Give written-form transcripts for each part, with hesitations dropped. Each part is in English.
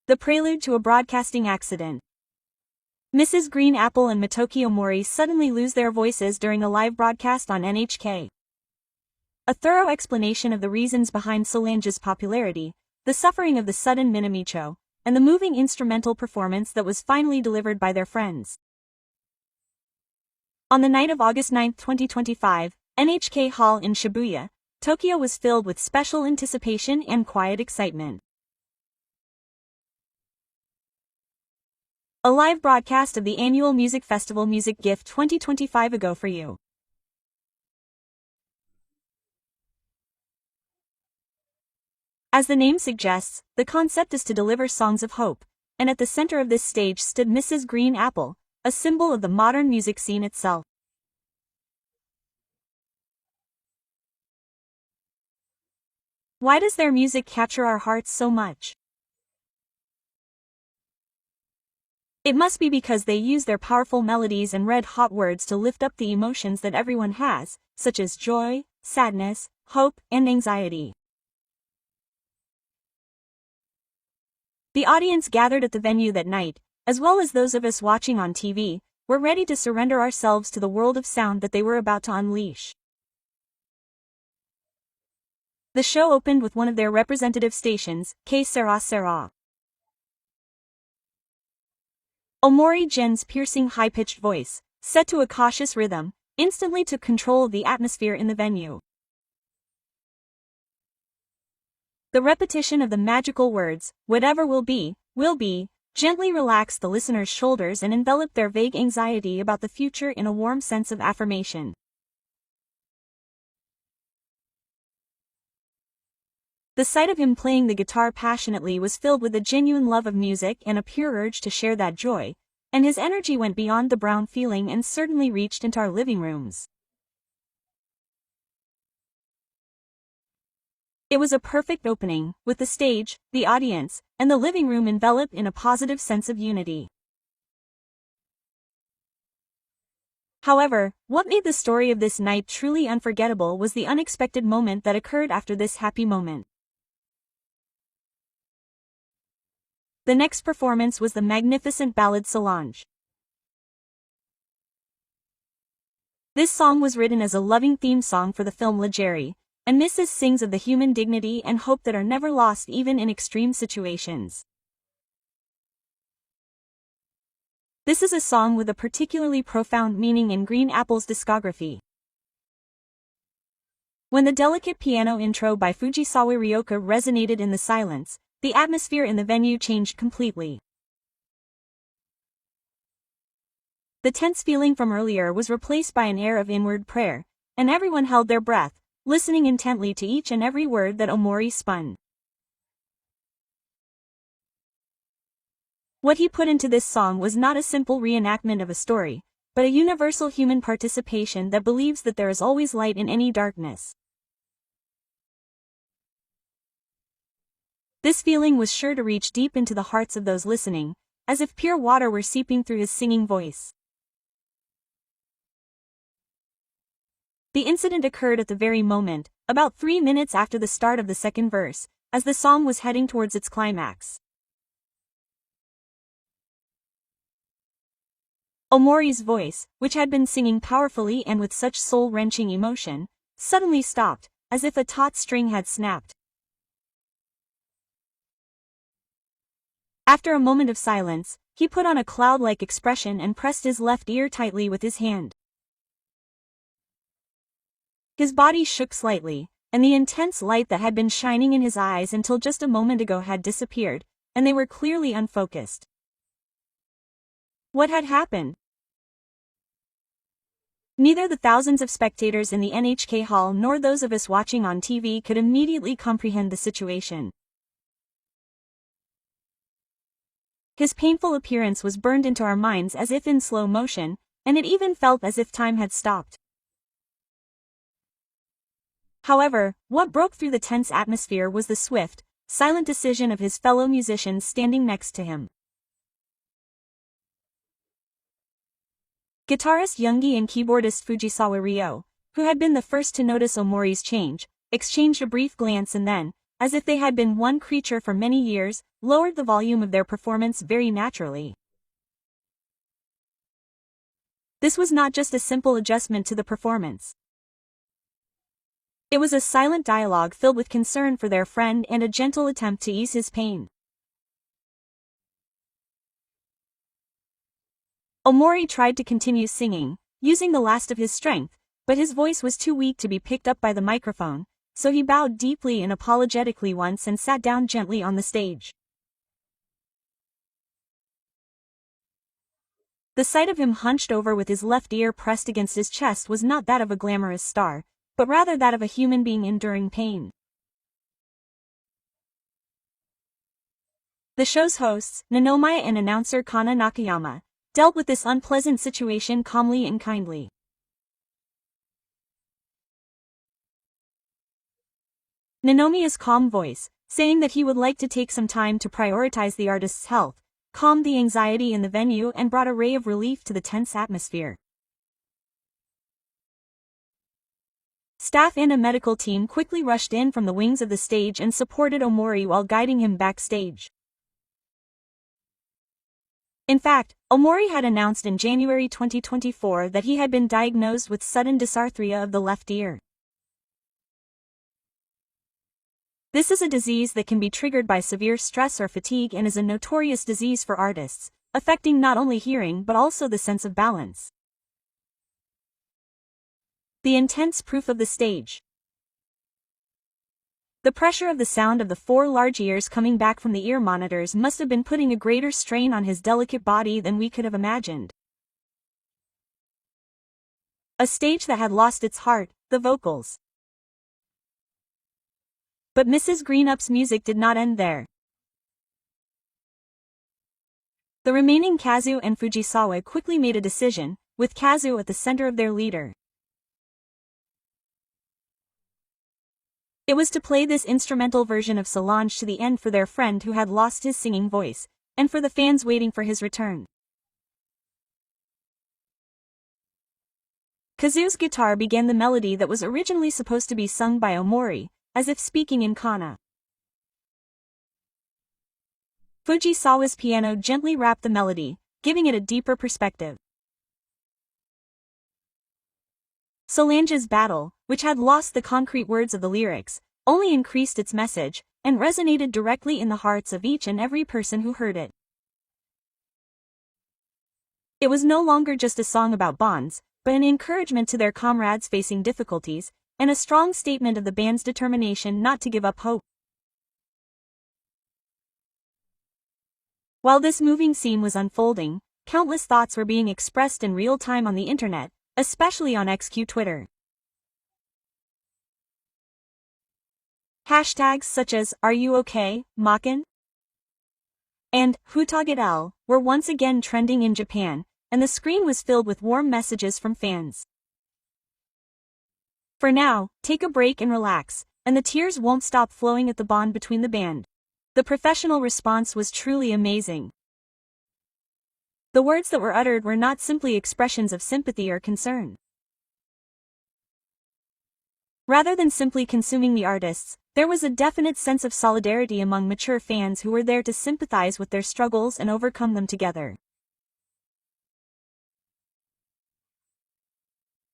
the prelude to a broadcasting accident. Mrs. Green Apple and Motoki Omori suddenly lose their voices during a live broadcast on NHK. A thorough explanation of the reasons behind Soranji's popularity, the suffering of the sudden Minamicho, and the moving instrumental performance that was finally delivered by their friends. On the night of August 9, 2025, NHK Hall in Shibuya, Tokyo was filled with special anticipation and quiet excitement. A live broadcast of the annual music festival MUSICGIFT2025 ago for you. As the name suggests, the concept is to deliver songs of hope, and at the center of this stage stood Mrs. Green Apple, a symbol of the modern music scene itself. Why does their music capture our hearts so much? It must be because they use their powerful melodies and red-hot words to lift up the emotions that everyone has, such as joy, sadness, hope, and anxiety. The audience gathered at the venue that night, as well as those of us watching on TV, were ready to surrender ourselves to the world of sound that they were about to unleash. The show opened with one of their representative stations, K Sera Sera. Omori Gen's piercing high-pitched voice, set to a cautious rhythm, instantly took control of the atmosphere in the venue. The repetition of the magical words, "whatever will be," gently relaxed the listener's shoulders and enveloped their vague anxiety about the future in a warm sense of affirmation. The sight of him playing the guitar passionately was filled with a genuine love of music and a pure urge to share that joy, and his energy went beyond the brown feeling and certainly reached into our living rooms. It was a perfect opening, with the stage, the audience, and the living room enveloped in a positive sense of unity. However, what made the story of this night truly unforgettable was the unexpected moment that occurred after this happy moment. The next performance was the magnificent ballad Solange. This song was written as a loving theme song for the film Legeri, and Mrs. sings of the human dignity and hope that are never lost even in extreme situations. This is a song with a particularly profound meaning in Green Apple's discography. When the delicate piano intro by Fujisawa Ryoka resonated in the silence, the atmosphere in the venue changed completely. The tense feeling from earlier was replaced by an air of inward prayer, and everyone held their breath, listening intently to each and every word that Omori spun. What he put into this song was not a simple reenactment of a story, but a universal human participation that believes that there is always light in any darkness. This feeling was sure to reach deep into the hearts of those listening, as if pure water were seeping through his singing voice. The incident occurred at the very moment, about 3 minutes after the start of the second verse, as the song was heading towards its climax. Omori's voice, which had been singing powerfully and with such soul-wrenching emotion, suddenly stopped, as if a taut string had snapped. After a moment of silence, he put on a cloud-like expression and pressed his left ear tightly with his hand. His body shook slightly, and the intense light that had been shining in his eyes until just a moment ago had disappeared, and they were clearly unfocused. What had happened? Neither the thousands of spectators in the NHK hall nor those of us watching on TV could immediately comprehend the situation. His painful appearance was burned into our minds as if in slow motion, and it even felt as if time had stopped. However, what broke through the tense atmosphere was the swift, silent decision of his fellow musicians standing next to him. Guitarist Yoongi and keyboardist Fujisawa Ryo, who had been the first to notice Omori's change, exchanged a brief glance and then, as if they had been one creature for many years, lowered the volume of their performance very naturally. This was not just a simple adjustment to the performance. It was a silent dialogue filled with concern for their friend and a gentle attempt to ease his pain. Omori tried to continue singing, using the last of his strength, but his voice was too weak to be picked up by the microphone, so he bowed deeply and apologetically once and sat down gently on the stage. The sight of him hunched over with his left ear pressed against his chest was not that of a glamorous star, but rather that of a human being enduring pain. The show's hosts, Nanomiya and announcer Kana Nakayama, dealt with this unpleasant situation calmly and kindly. Nanomiya's calm voice, saying that he would like to take some time to prioritize the artist's health, calmed the anxiety in the venue and brought a ray of relief to the tense atmosphere. Staff and a medical team quickly rushed in from the wings of the stage and supported Omori while guiding him backstage. In fact, Omori had announced in January 2024 that he had been diagnosed with sudden dysarthria of the left ear. This is a disease that can be triggered by severe stress or fatigue and is a notorious disease for artists, affecting not only hearing but also the sense of balance. The intense proof of the stage. The pressure of the sound of the four large ears coming back from the ear monitors must have been putting a greater strain on his delicate body than we could have imagined. A stage that had lost its heart, the vocals. But Mrs. Greenup's music did not end there. The remaining Kazu and Fujisawa quickly made a decision, with Kazu at the center of their leader. It was to play this instrumental version of Solange to the end for their friend who had lost his singing voice, and for the fans waiting for his return. Kazu's guitar began the melody that was originally supposed to be sung by Omori, as if speaking in kana. Fujisawa's piano gently rapped the melody, giving it a deeper perspective. Solange's battle, which had lost the concrete words of the lyrics, only increased its message, and resonated directly in the hearts of each and every person who heard it. It was no longer just a song about bonds, but an encouragement to their comrades facing difficulties, and a strong statement of the band's determination not to give up hope. While this moving scene was unfolding, countless thoughts were being expressed in real time on the internet, especially on XQ Twitter. Hashtags such as "Are you okay, Makin?" and "Hutaget-L" were once again trending in Japan, and the screen was filled with warm messages from fans. For now, take a break and relax, and the tears won't stop flowing at the bond between the band. The professional response was truly amazing. The words that were uttered were not simply expressions of sympathy or concern. Rather than simply consuming the artists, there was a definite sense of solidarity among mature fans who were there to sympathize with their struggles and overcome them together.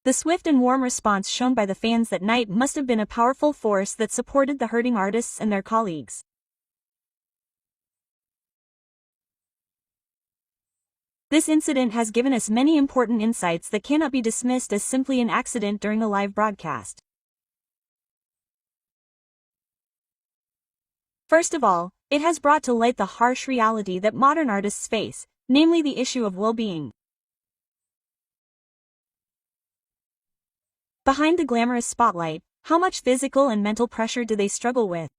The swift and warm response shown by the fans that night must have been a powerful force that supported the hurting artists and their colleagues. This incident has given us many important insights that cannot be dismissed as simply an accident during a live broadcast. First of all, it has brought to light the harsh reality that modern artists face, namely the issue of well-being. Behind the glamorous spotlight, how much physical and mental pressure do they struggle with?